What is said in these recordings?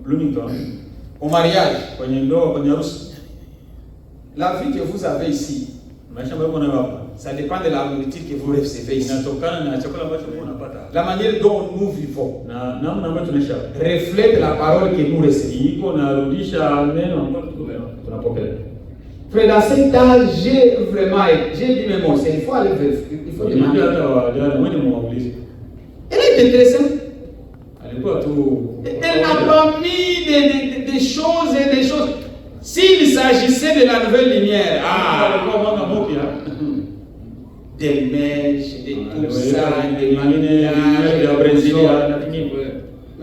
Bloomington, au mariage, kwenye ndoa, kwenye harusi. La vie que vous avez ici, Maisha ambayo unayo hapa, ça dépend de la nourriture que vous recevez ici. inatokana na chakula ambacho unapata. La manière dont nous vivons Na namna ambayo tunaishi reflète la parole que nous recevons. iko narudisha neno ambalo tunapokea. Frère, dans cet âge, j'ai dit, mais mon Seigneur, il faut aller vérifier, il faut demander. Hata wajana wewe ni mwaulizi. Elle est intéressante. Alikuwa tu Elle n'a pas mis des choses et des choses. S'il s'agissait de la nouvelle lumière, alikuwa mwanga mpya. des mèches, des tout ça, des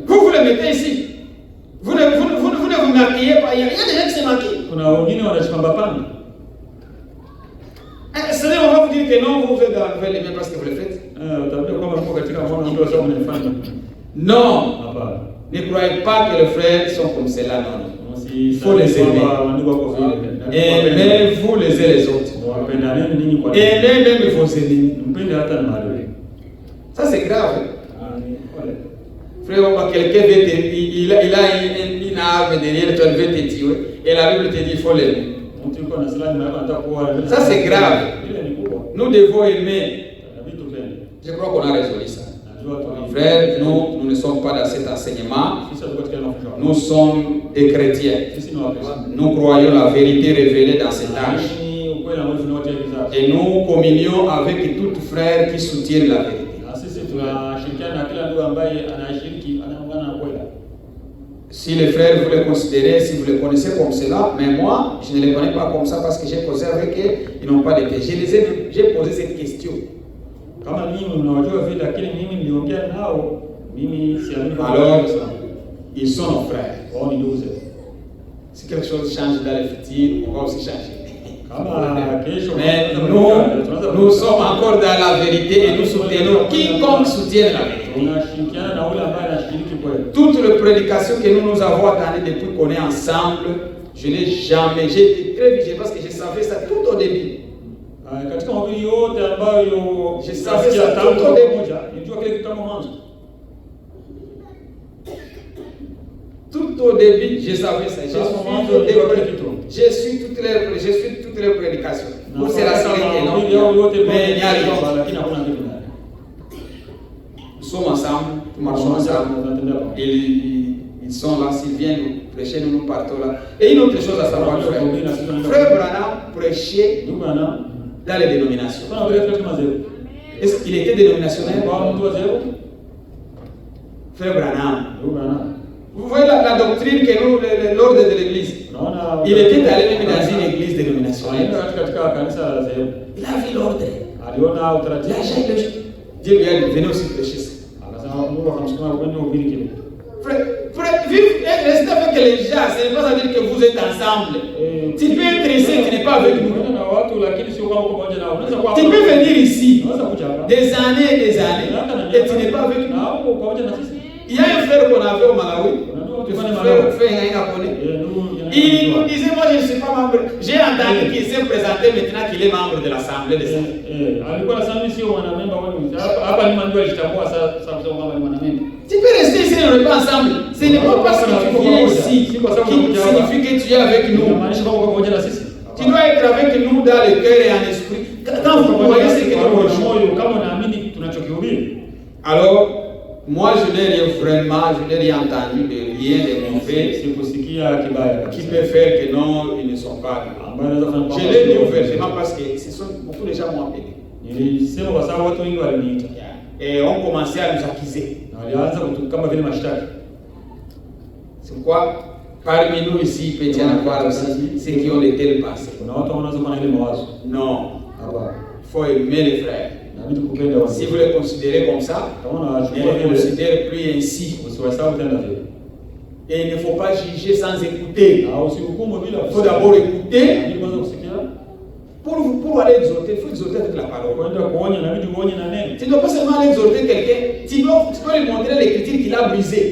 vous le mettez ici. Vous ne vous maquillez pas. Il y a des gens qui se maquillent. Kuna wengine wanachimba pana. C'est-à-dire, on va vous dire que non, vous êtes dans la nouvelle lumière parce que vous le faites. Utaambia kwamba mko katika mwanga ndio sababu mnafanya. Non. Hapana. Ne croyez pas que les frères sont comme cela, non. Il faut les aimer. Aimez-vous les uns les autres. Aimez même vos ennemis. Ça c'est grave. Frère, quelqu'un veut te, il a une arme derrière toi, il veut te tuer. Et la Bible te dit qu'il faut l'aimer. Ça c'est grave. Nous devons aimer. Je crois qu'on a résolu ça. Frère, nous ne sommes pas dans cet enseignement. Nous sommes des chrétiens. Nous croyons la vérité révélée dans cet âge. Et nous communions avec tout frère qui soutient la vérité. Si les frères vous les considérez, si vous les connaissez comme cela, mais moi, je ne les connais pas comme ça parce que j'ai causé avec eux, ils n'ont pas de péché. J'ai posé cette question. Alors, ils sont nos frères. Si quelque chose change dans le futur, on va aussi changer. Mais nous sommes encore dans la vérité et nous soutenons quiconque soutient la vérité. Toute la prédication que nous avons attendue depuis qu'on est ensemble, je n'ai jamais, j'ai été très vigilant parce que je savais ça tout au début. Je savais ça tout au début. Tout au début, je savais ça. Je suis toutes les prédications. Pour c'est la sécurité, non? Mais il n'y a rien. Nous sommes ensemble, nous marchons ensemble. Ils sont là, s'ils viennent nous prêcher, nous partons là. Et une autre chose à savoir, frère Branham prêchait dans les dénominations. Est-ce qu'il était dénominationnel? Frère Branham. Vous voyez la doctrine que nous, l'ordre de l'église. Il était allé même dans une église dénominationnelle. Il a vu l'ordre. Dieu lui a dit, venez aussi prêcher ça. Frère, vivre et rester avec les gens, ce n'est pas à dire que vous êtes ensemble. Tu peux être ici, tu n'es pas avec nous. Tu peux venir ici des années et des années et tu n'es pas avec nous. Il y a un frère qu'on avait au Malawi, il nous disait, moi je ne suis pas membre. J'ai entendu qu'il s'est présenté maintenant qu'il est membre de l'Assemblée de Saint. Tu peux rester ici, on n'est pas ensemble. Ce n'est pas parce que tu viens ici qui signifie que tu es avec nous. Tu dois être avec nous dans le cœur et en esprit. Quand vous voyez ce que nous voyons. Alors, moi, je n'ai rien entendu de rien de mauvais qui peut faire que non, ils ne sont pas. Je l'ai dit ouvertement parce que beaucoup de gens m'ont appelé. Et on commençait à nous accuser. C'est pourquoi, parmi nous ici, il peut y en avoir aussi ceux qui ont de telles pensées. Non. Il faut aimer les frères. Si vous les considérez comme ça, ne les considérez plus ainsi. Et il ne faut pas juger sans écouter. Il faut d'abord écouter. Pour aller exhorter, il faut exhorter avec la parole. Tu ne dois pas seulement aller exhorter quelqu'un, tu dois lui montrer l'écriture qu'il a brisée.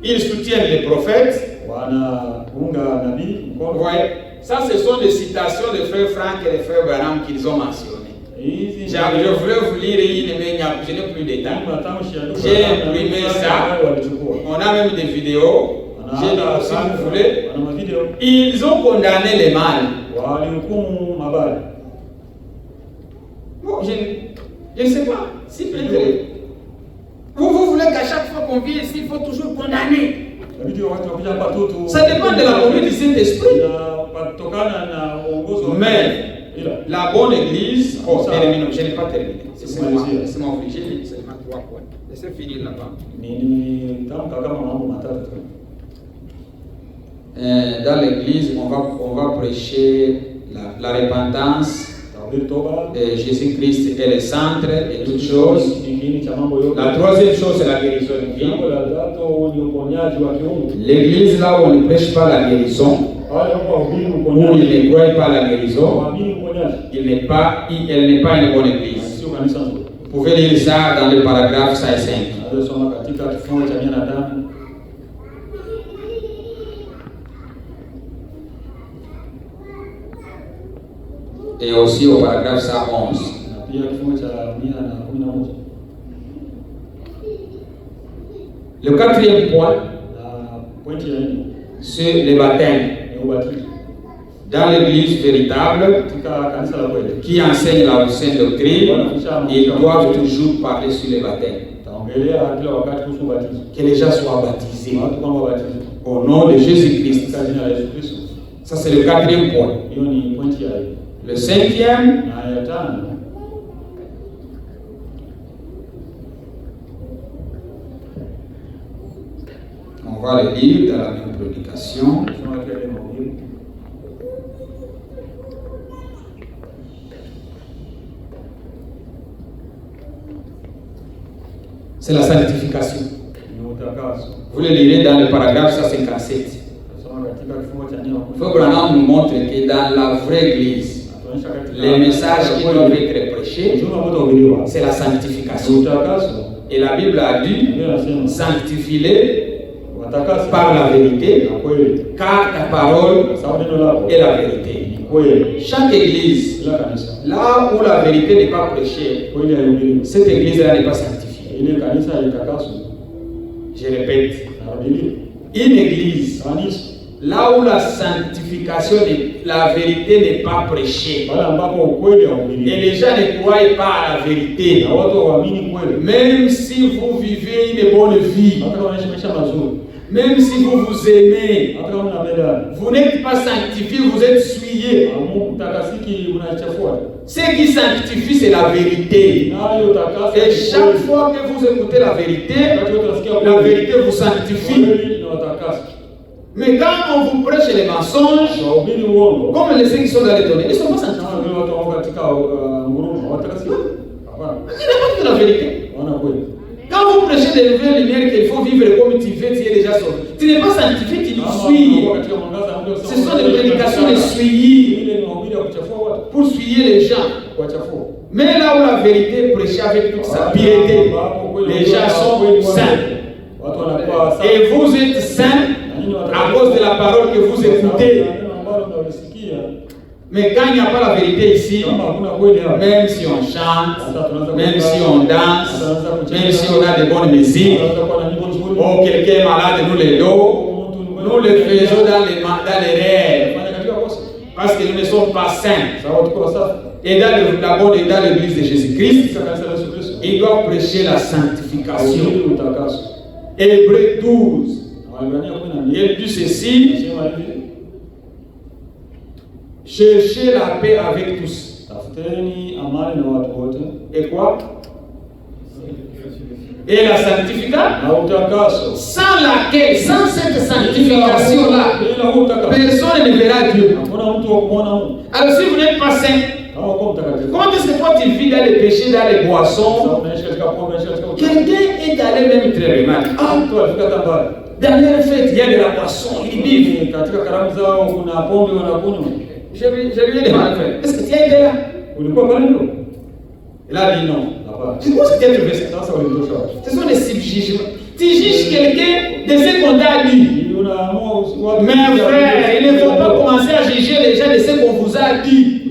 Ils soutiennent les prophètes. Ouais. Ça, ce sont des citations de frère Frank et de frère Branham qu'ils ont mentionnées. Je voulais vous lire une, mais je n'ai plus de temps. J'ai imprimé ça. On a même des vidéos. Si vous voulez. Ils ont condamné les mâles. Bon, je ne sais pas. Si peut-être. Vous voulez qu'à chaque fois qu'on vient ici, il faut toujours condamner. Ça dépend de la conduite du Saint-Esprit. Mais la bonne église, je n'ai pas terminé. C'est mon obligé, j'ai seulement 3 points. Laissez finir là-bas. Dans l'église, on va prêcher la repentance. Jésus-Christ est le centre et toutes choses. La troisième chose, c'est la guérison. L'église, là où on ne prêche pas la guérison, où il ne croit pas la guérison, elle n'est pas une bonne église. Vous pouvez lire ça dans le paragraphe 5. Et aussi au paragraphe 111. Le 4e point, c'est le baptême. Dans l'église véritable, qui enseigne la sainte doctrine, ils doivent toujours parler sur le baptême. Que les gens soient baptisés au nom de Jésus-Christ. Ça, c'est le 4e point. Le 5e, on va le lire dans la même prédication. C'est la sanctification. Vous le lirez dans le paragraphe 157. Frère nous montre que dans la vraie église, les messages qui doivent être prêchés, c'est la sanctification. Et la Bible a dit, sanctifie-les par la vérité, car ta parole est la vérité. Chaque église, là où la vérité n'est pas prêchée, cette église-là n'est pas sanctifiée. Je répète, une église, là où la sanctification, la vérité n'est pas prêchée, et les gens ne croient pas à la vérité, même si vous vivez une bonne vie, même si vous vous aimez, vous n'êtes pas sanctifié, vous êtes souillé. Ce qui sanctifie, c'est la vérité. Et chaque fois que vous écoutez la vérité vous sanctifie. Mais quand on vous prêche les mensonges, comme les ceux qui sont dans les données, ils ne sont pas sanctifiés. Il n'est pas de la vérité. Quand vous prêchez des nouvelles lumières qu'il faut vivre comme tu veux, tu es déjà sauvé. Tu n'es pas sanctifié, tu nous suis. Ce sont des prédications de suivi pour suivre les gens. Mais là où la vérité est prêchée avec toute sa piété, les gens sont saints. Et vous êtes saints à cause de la parole que vous écoutez. Mais quand il n'y a pas la vérité ici, même si on chante, même si on danse, même si on a de bonnes musiques, ou quelqu'un est malade, nous les donnons, nous le faisons dans les rêves, parce que nous ne sommes pas saints. Et dans l'église de Jésus-Christ, il doit prêcher la sanctification. Hébreux 12, il dit ceci: cherchez la paix avec tous. Et quoi? Et la sanctification, sans laquelle, sans cette sanctification-là, personne ne verra Dieu. Alors si vous n'êtes pas saint, comment est-ce que toi tu vis dans les péchés, dans les boissons? Quelqu'un est allé même très mal. Dans les fêtes, il y a de la boisson, ils vivent. Je lui ai demandé, est-ce que tu as été là? Il a dit non. Je pense que tu as trouvé ça. Ce sont des subjugements. Tu juges quelqu'un de ce qu'on t'a dit. Mais frère, il ne faut pas commencer à juger les gens de ce qu'on vous a dit.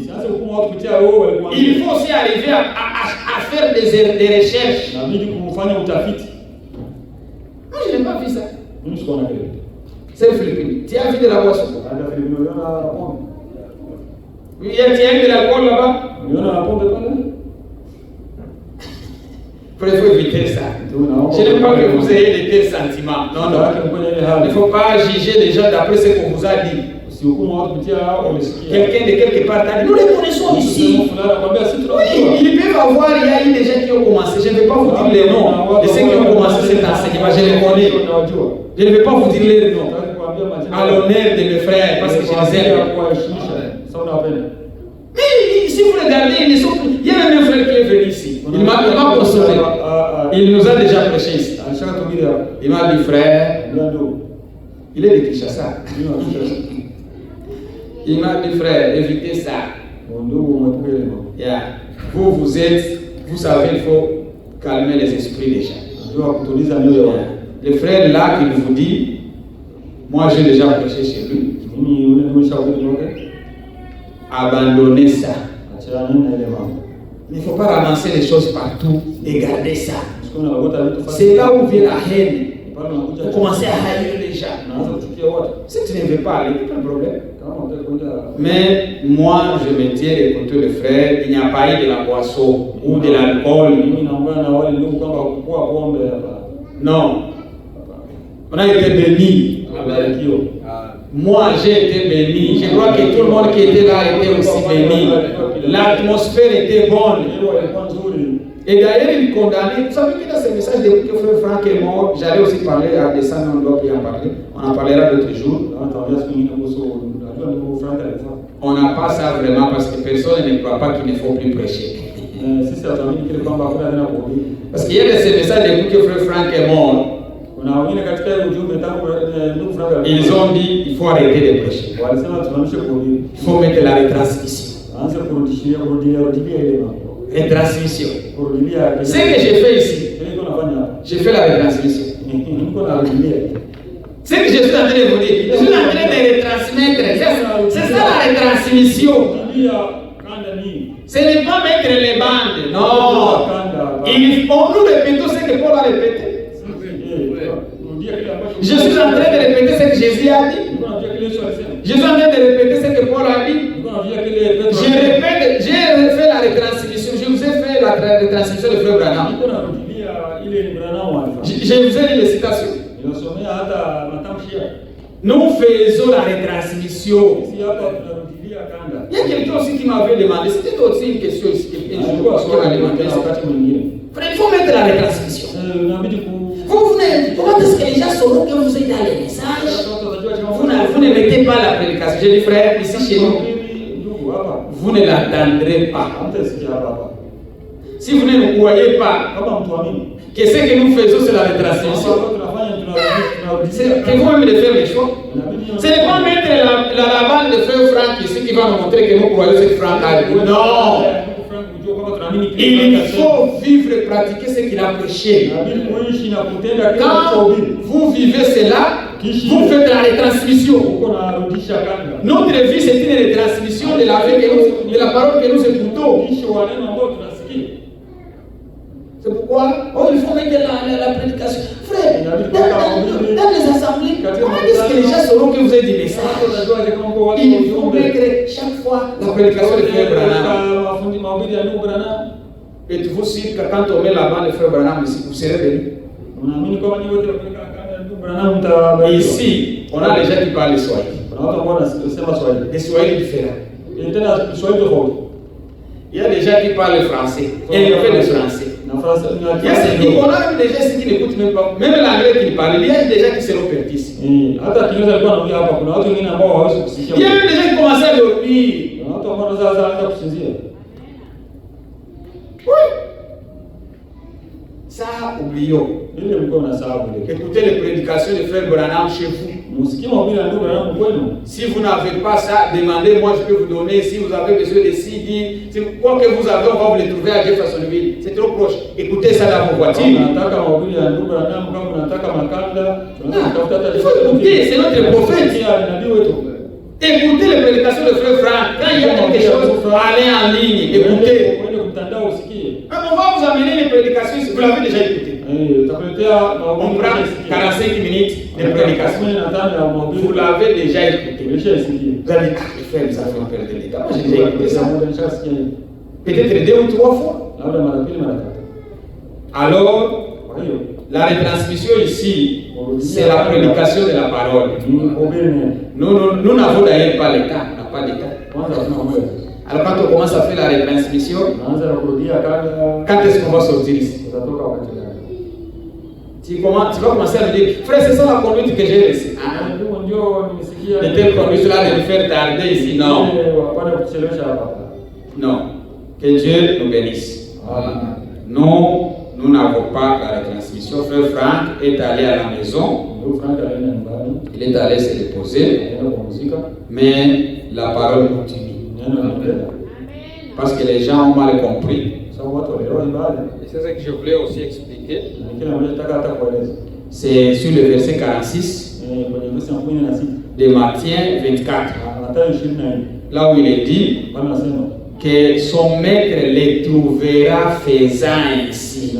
Il faut aussi arriver à faire des recherches. Inabidi kufanya utafiti. Moi, je n'ai pas vu ça. Mimi sikuona kile. C'est le Philippines. Tu as vu de la boisson? Hata Filipino uliona pombe. Oui, tu as vu de l'alcool là-bas? Uliona pombe pale? Il faut éviter ça. Je n'aime pas que vous ayez de tels sentiments. Non, non. Il ne faut pas juger les gens d'après ce qu'on vous a dit. Quelqu'un de quelque part t'a dit, nous les connaissons ici. Oui, ils peuvent avoir, il y a eu des gens qui ont commencé. Je ne vais pas vous dire les noms de ceux qui ont commencé cet enseignement. Je les connais. Je ne vais pas vous dire les noms. À l'honneur de mes frères, parce que je les aime. Mais si vous regardez, il y a même un frère qui est venu ici. Il m'a consolé. Il nous a déjà prêché ici. Il m'a dit, frère, il est de Kinshasa. Il m'a dit, frère, évitez ça. Yeah. Vous êtes, vous savez, il faut calmer les esprits des gens. Yeah. Le frère là qui vous dit, moi j'ai déjà prêché chez lui. Abandonnez ça. Il ne faut pas ramasser les choses partout et garder ça. C'est là où vient la haine. Vous commencez à haïr les gens. Si tu ne veux pas aller, il n'y a pas de problème. Mais moi, je me tiens d'écouter le frère. Il n'y a pas eu de la boisson ou de l'alcool. Non. On a été bénis. Moi, j'ai été béni. Je crois que tout le monde qui était là était aussi béni. L'atmosphère était bonne. Et d'ailleurs, il condamnait. Vous savez que dans ce message, depuis que frère Franck est mort, j'allais aussi parler à des saints, on doit y en parler. On en parlera d'autres jours. On n'a pas ça vraiment parce que personne ne croit pas qu'il ne faut plus prêcher. Parce qu'il y a de ces messages depuis que frère Franck est mort. Ils ont dit il faut arrêter de prêcher. Il faut mettre la retransmission. Retransmission. Ce que j'ai fait ici, j'ai fait la retransmission. Ce que je suis en train de vous dire, je suis en train de retransmettre. C'est ça la retransmission. Ce n'est pas mettre les bandes. Non. Nous répétons ce que Paul a répété. Je suis en train de répéter ce que Jésus a dit. Je suis en train de répéter ce que Paul a dit. Je répète, j'ai fait la retransmission. Je vous ai fait la retransmission de Frère Branham. Je vous ai dit les citations. Nous faisons la retransmission. Il y a quelqu'un aussi qui m'avait demandé, c'était aussi une question ici. Frère, il faut mettre la retransmission. Vous venez, comment est-ce que les gens sauront que vous êtes dans les messages? Vous ne mettez pas la prédication. J'ai dit, frère, ici chez nous, vous ne l'entendrez pas. Si vous ne nous croyez pas, que ce que nous faisons, c'est la retransmission. C'est vous-même de faire les choix. Ce n'est pas mettre la bande de frère Franck ici qui va nous montrer que nous croyons ce que Franck a dit. Non! Il faut vivre et pratiquer ce qu'il a prêché. Quand vous vivez cela, vous faites la retransmission. Notre vie, c'est une retransmission de la parole que nous écoutons. C'est pourquoi il faut mettre la prédication. Frère, dans les assemblées, comment est-ce que les gens sauront que vous êtes du message? Il faut mettre chaque fois la prédication de Frère Branham. Et tu vous cite que quand on met la main de Frère Branham ici, vous serez béni. Ici, on a les gens qui parlent le Swahili. Des Swahili différents. Il y a des gens qui parlent le français. Et ils fait le français. On a des gens qui n'écoutent même pas. Même l'anglais qui parle, il y a des gens qui seront perdus. Il y a même des gens qui commencent à dormir. Oui. Ça, oublions. Écoutez les prédications de Frère Branham chez vous. Si vous n'avez pas ça, demandez-moi, je peux vous donner. Si vous avez besoin de CD, quoi que vous avez, on va vous les trouver à Jeffersonville. C'est trop proche. Écoutez ça dans vos voitures. Il faut écouter, c'est notre prophète. Écoutez les prédications de Frère Franck. Quand il y a quelque chose, allez en ligne, écoutez. mtandao usikie. On va vous amener les prédications ici. Vous l'avez déjà écouté. Utakuletea On prend 45 minutes de prédication. Vous l'avez déjà écouté. Vous allez dire, ah, les frères, nous avons perdu l'état. Moi, j'ai déjà écouté ça. Peut-être 2 ou 3 fois. Alors, la retransmission ici, c'est la prédication de la parole. Nous n'avons d'ailleurs pas l'état. On n'a pas d'état. Alors, quand on commence à faire la retransmission, quand est-ce qu'on va sortir ici? Tu vas commencer à me dire, frère, c'est ça la conduite que j'ai reçue. De telle conduite-là de me faire tarder ici. Non. Non. Que Dieu nous bénisse. Nous n'avons pas la retransmission. Frère Franck est allé à la maison. Il est allé se reposer. Mais la parole continue. Parce que les gens ont mal compris. Et c'est ça que je voulais aussi expliquer. C'est sur le verset 46 de Matthieu 24. Là où il est dit que son maître les trouvera faisant ainsi.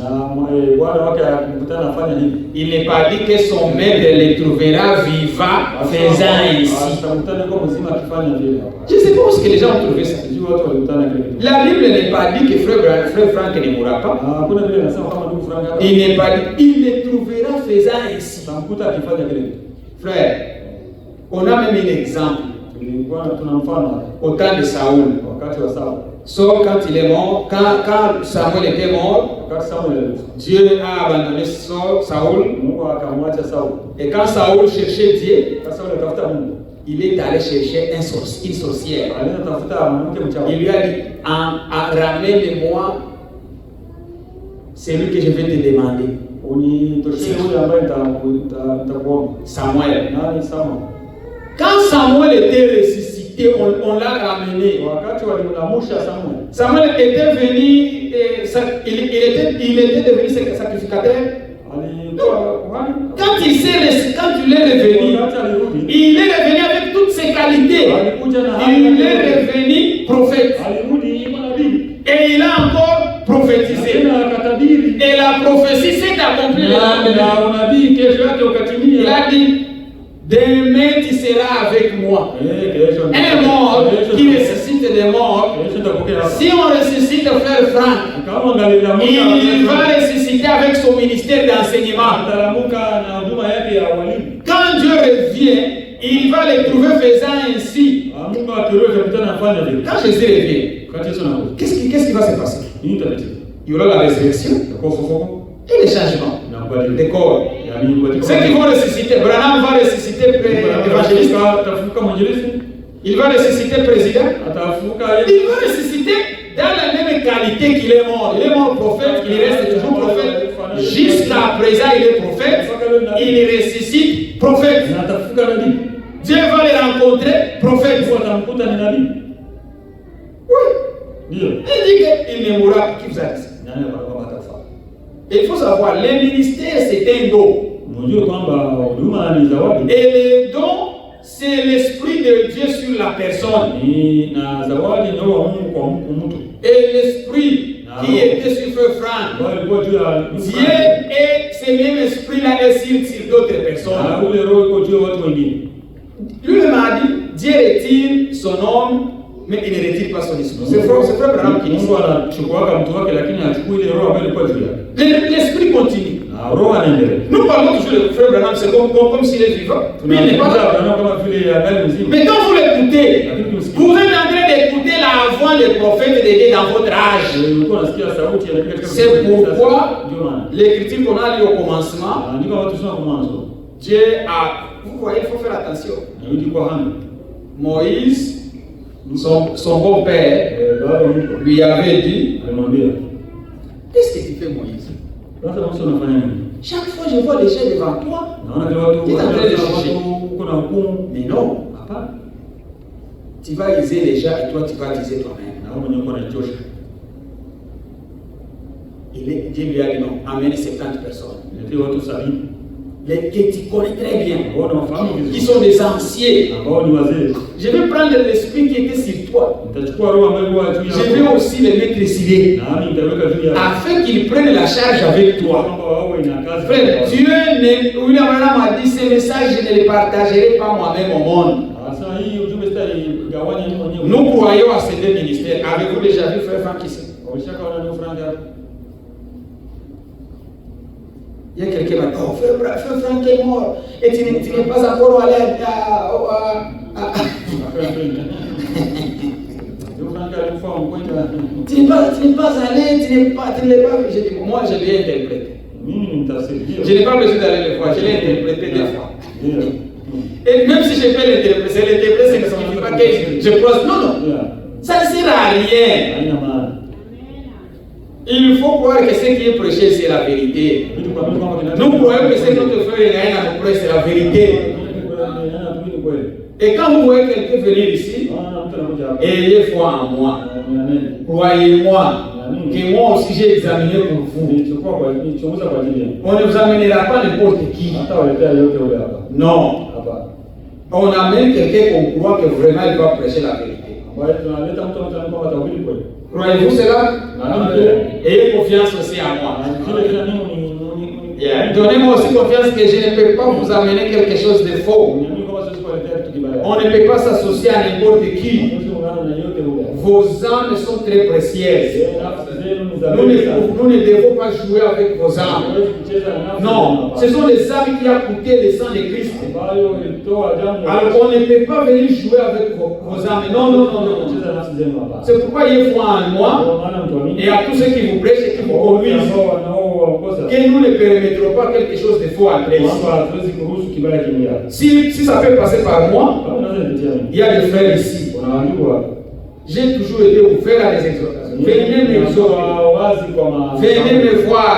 Il n'est pas dit que son maître les trouvera vivant faisant ainsi. Je ne sais pas où que les gens ont trouvé ça. La Bible n'est pas dit que frère Franck ne mourra pas. Il n'est pas dit, il les trouvera faisant ainsi. Frère, on a même un exemple. Au temps de Saoul. Sauf quand il est mort, quand Samuel était mort, Dieu a abandonné Saoul. Et quand Saoul cherchait Dieu, il est allé chercher une sorcière. Il lui a dit, ramène-moi celui que je vais te demander. Samuel. Quand Samuel était ressuscité, on l'a ramené. Samuel était venu, il était devenu sacrificateur. Quand il est revenu, il est revenu avec toutes ses qualités. Il est revenu prophète. Et il a encore prophétisé. Et la prophétie s'est accomplie. Il a dit, demain tu seras avec moi. Un mort qui ressuscite des morts. Si on ressuscite frère Franck, il va ressusciter avec son ministère d'enseignement. Quand Dieu revient, il va les trouver faisant ainsi. Quand Jésus revient, qu'est-ce qui va se passer? Il y aura la résurrection et les changements des corps. Ceux qui vont ressusciter, Branham va ressusciter évangéliste. Il va ressusciter président. Il va ressusciter dans la même qualité qu'il est mort. Il est mort prophète, il reste toujours prophète. Jusqu'à présent, il est prophète. Il ressuscite prophète. Dieu va les rencontrer prophète. Oui. Il dit qu'il ne mourra pas. Qui vous a dit ça? Il faut savoir, les ministères c'est un don. Et le don, c'est l'esprit de Dieu sur la personne. Et l'esprit qui était sur Frère Franck, Dieu et ce même esprit-là est sur d'autres personnes. Lui-même a dit, Dieu retire son homme, mais il ne retire pas son esprit. C'est Frère Branham qui dit ça. L'esprit continue. Nous parlons toujours de Frère Branham, c'est comme s'il est vivant. Mais il n'est pas là. Mais quand vous l'écoutez, vous êtes en train d'écouter la voix des prophètes de Dieu dans votre âge. C'est pourquoi l'écriture qu'on a lu au commencement, Dieu a... Vous voyez, il faut faire attention. Moïse, son beau-père, lui avait dit, qu'est-ce que tu fais, Moïse? Chaque fois que je vois les gens devant toi, tu es en train de chercher. Mais non, papa. Tu vas liser les gens et toi tu vas liser toi-même. Dieu lui a dit non, amène 70 personnes. que tu connais très bien, ambao unawafahamu qui vizuri, sont des anciens. ambao ni wazee. Je vais prendre l'esprit qui était sur toi. Nitachukua roho ambayo huwa juu Je vais yako, aussi le mettre sur eux, nami nitaweka juu yako, afin qu'ils prennent la charge avec toi. kwamba wawe na kazi. Frère, Dieu ne, William Branham a dit, ce message, je ne le partagerai pas moi-même au monde. Sasa hii ujumbe sitaigawanya mimi mwenyewe. Nous croyons à ces deux ministères. Avez-vous déjà vu Frère Franck ici? Ulishakaona ni Frank hapa? Il y a quelqu'un qui m'a dit, oh, Frère Franck est mort. Et tu n'es pas encore allé tu n'es pas allé, tu n'es pas j'ai dit, moi je l'ai interprété. Je n'ai pas besoin d'aller le voir, je l'ai interprété des fois. Et même si je peux l'interpréter, ça ne signifie pas que je pense. Non. Ça ne sert à rien. Il faut croire que ce qui est prêché, c'est la vérité. Nous croyons que ce que notre frère Naïna nous prêche, c'est la vérité. Et quand vous voyez quelqu'un venir ici, ayez foi en moi. Croyez-moi que moi aussi j'ai examiné pour vous. On ne vous amènera pas n'importe qui. Non. On amène quelqu'un qu'on croit que vraiment il va prêcher la vérité. Croyez-vous cela? Ayez confiance aussi en moi. Donnez-moi aussi confiance que je ne peux pas vous amener quelque chose de faux. On ne peut pas s'associer à n'importe qui. Vos âmes sont très précieuses. Nous ne devons pas jouer avec vos âmes. Non, ce sont les âmes qui ont coûté le sang de Christ. Alors on ne peut pas venir jouer avec vos âmes. Non. C'est pourquoi il faut en moi et à tous ceux qui vous prêchent et qui vous conduisent que nous ne permettrons pas quelque chose de faux après. Si ça peut passer par moi, il y a des frères ici. J'ai toujours été ouvert à des exhortations. Venez me exhorter. Venez me voir.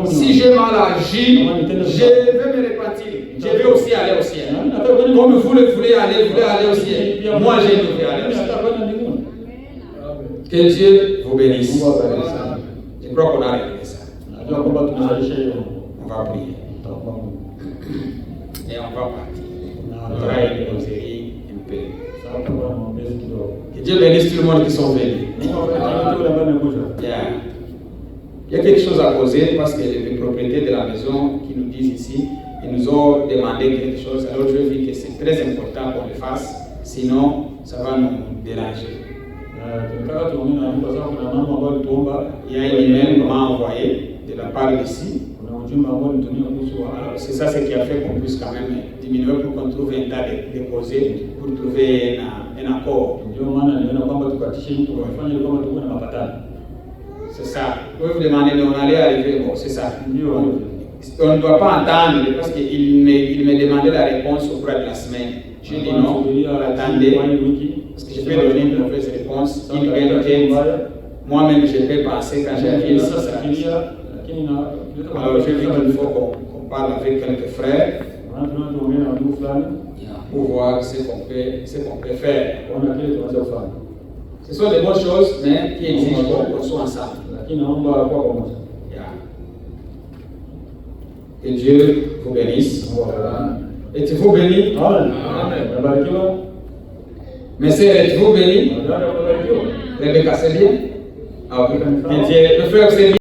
Si j'ai mal agi, je vais me repentir. Je vais aussi aller au ciel. Comme vous le voulez aller au ciel. Moi, je vais aller au ciel. Que Dieu vous bénisse. Je crois qu'on a réglé ça. On va prier. Et on va partir. On va une causerie un peu. Que Dieu bénisse tout le monde qui sont venus. Il y a quelque chose à poser parce que les propriétaires de la maison qui nous disent ici, ils nous ont demandé quelque chose. Alors je dis que c'est très important qu'on le fasse, sinon ça va nous déranger. Il y a une email qu'on m'a envoyé de la part d'ici. C'est ça ce qui a fait qu'on puisse quand même diminuer pour qu'on trouve un tas de causer, pour trouver un accord. C'est ça. Vous pouvez vous demander, mais on allait arriver. Bon, c'est ça. On ne doit pas entendre parce qu'il me demandait la réponse au cours de la semaine. Je dis non, attendez, parce que je peux donner une mauvaise réponse. Moi-même, je peux penser quand j'arrive ici. Alors, je dis qu'il faut qu'on parle avec quelques frères pour voir ce qu'on peut faire. Ce sont des bonnes choses, mais qui exigent qu'on soit ensemble. Que Dieu vous bénisse. Êtes-vous bénis? Amen. Mes sœurs, êtes-vous bénis? Rebecca, c'est bien? Ah, ok. Que Dieu, le frère, c'est bien.